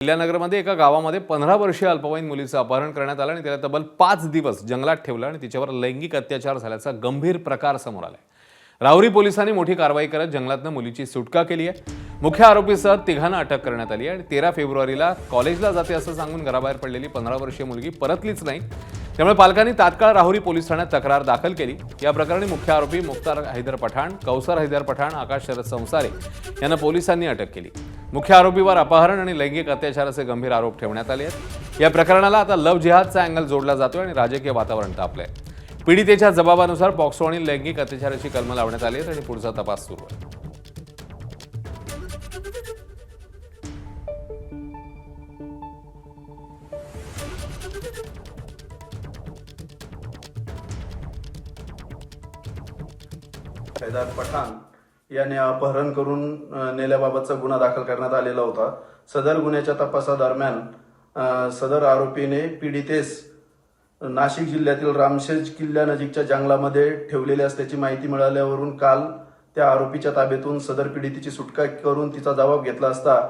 किल्ल्यानगरमध्ये एका गावामध्ये 15 वर्षीय अल्पवयीन मुलीचं अपहरण करण्यात आलं आणि तिला तब्बल 5 दिवस जंगलात ठेवलं आणि तिच्यावर लैंगिक अत्याचार झाल्याचा गंभीर प्रकार समोर आलाय। राहुरी पोलिसांनी मोठी कारवाई करत जंगलातनं मुलीची सुटका केली आहे। मुख्य आरोपीसह तिघांना अटक करण्यात आली आणि 13 फेब्रुवारीला कॉलेजला जाते असं सांगून घराबाहेर पडलेली 15 वर्षीय मुलगी परतलीच नाही। त्यामुळे पालकांनी तात्काळ राहुरी पोलीस ठाण्यात तक्रार दाखल केली। या प्रकरणी मुख्य आरोपी मुख्तार हैदर पठाण, कौसर हैदर पठाण, आकाश शरद संसारे यांना पोलिसांनी अटक केली। मुख्य आरोपीवर अपहरण आणि लैंगिक अत्याचाराचे गंभीर आरोप ठेवण्यात आले आहेत। या प्रकरणाला आता लव्ह जिहादचा अँगल जोडला जातोय आणि राजकीय वातावरण तापलंय। पीडितेच्या जबाबानुसार पॉक्सो आणि लैंगिक अत्याचाराची कलमं लावण्यात आली आहेत आणि पुढचा तपास सुरू आहे। हैदर पठाण याने अपहरण करून नेल्याबाबतचा गुन्हा दाखल करण्यात आलेला होता। सदर गुन्ह्याच्या तपासादरम्यान सदर आरोपीने पीडितेस नाशिक जिल्ह्यातील रामशेज किल्ल्यानजीकच्या जंगलामध्ये ठेवलेले असल्याची माहिती मिळाल्यावरून काल त्या आरोपीच्या ताब्यातून सदर पीडितेची सुटका करून तिचा जबाब घेतला असता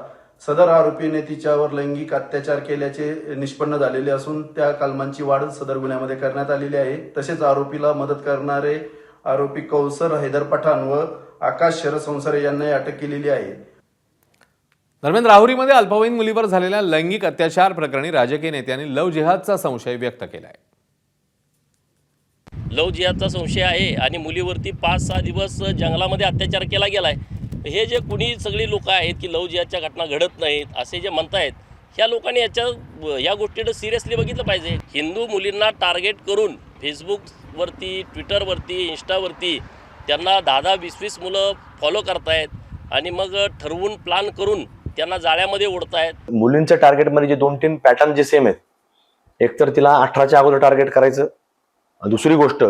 सदर आरोपीने तिच्यावर लैंगिक अत्याचार केल्याचे निष्पन्न झालेले असून त्या कलमांची वाढ सदर गुन्ह्यामध्ये करण्यात आलेली आहे। तसेच आरोपीला मदत करणारे आरोपी कौसर हैदर पठाण व आकाश शरद संसारे यांनाही अटक केलेली आहे। दरम्यान राहुरीमध्ये अल्पवयीन मुलीवर झालेल्या लैंगिक अत्याचार प्रकरणी राजकीय नेत्यांनी लव्ह जिहादचा संशय व्यक्त केलाय। लव्ह जिहादचा संशय आहे आणि मुलीवरती 5-6 दिवस जंगलामध्ये अत्याचार केला गेलाय। हे जे कुणी सगळी लोक आहेत की लव्ह जिहादच्या घटना घडत नाहीत असे जे म्हणतायत, ह्या लोकांनी या गोष्टीकडे सिरियसली बघितलं पाहिजे। हिंदू मुलींना टार्गेट करून फेसबुकवरती, ट्विटरवरती, इंस्टावरती त्यांना 10-20 मुलं फॉलो करतायत आणि मग ठरवून प्लान करून त्यांना जाळ्यामध्ये ओढतायत। मुलींच्या टार्गेटमध्ये जे 2-3 पॅटर्न जे सेम आहेत, एक तर तिला 18च्या अगोदर टार्गेट करायचं, दुसरी गोष्ट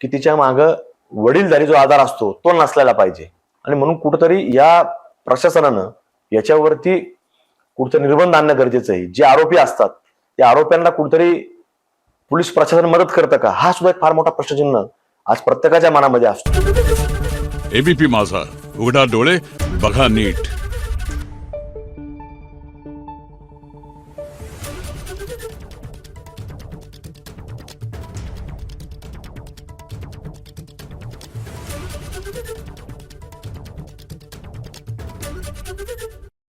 की तिच्या मागं वडीलधारी जो आधार असतो तो नसलेला पाहिजे आणि म्हणून कुठंतरी या प्रशासनानं याच्यावरती कुठंतरी निर्बंध आणणं गरजेचं आहे। जे आरोपी असतात त्या आरोप्यांना कुठंतरी पोलीस प्रशासन मदत करतं का, हा सुद्धा एक फार मोठा प्रश्नचिन्ह आज प्रत्येकाच्या मनामध्ये असतो। एबीपी माझा, उघडा डोळे बघा नीट।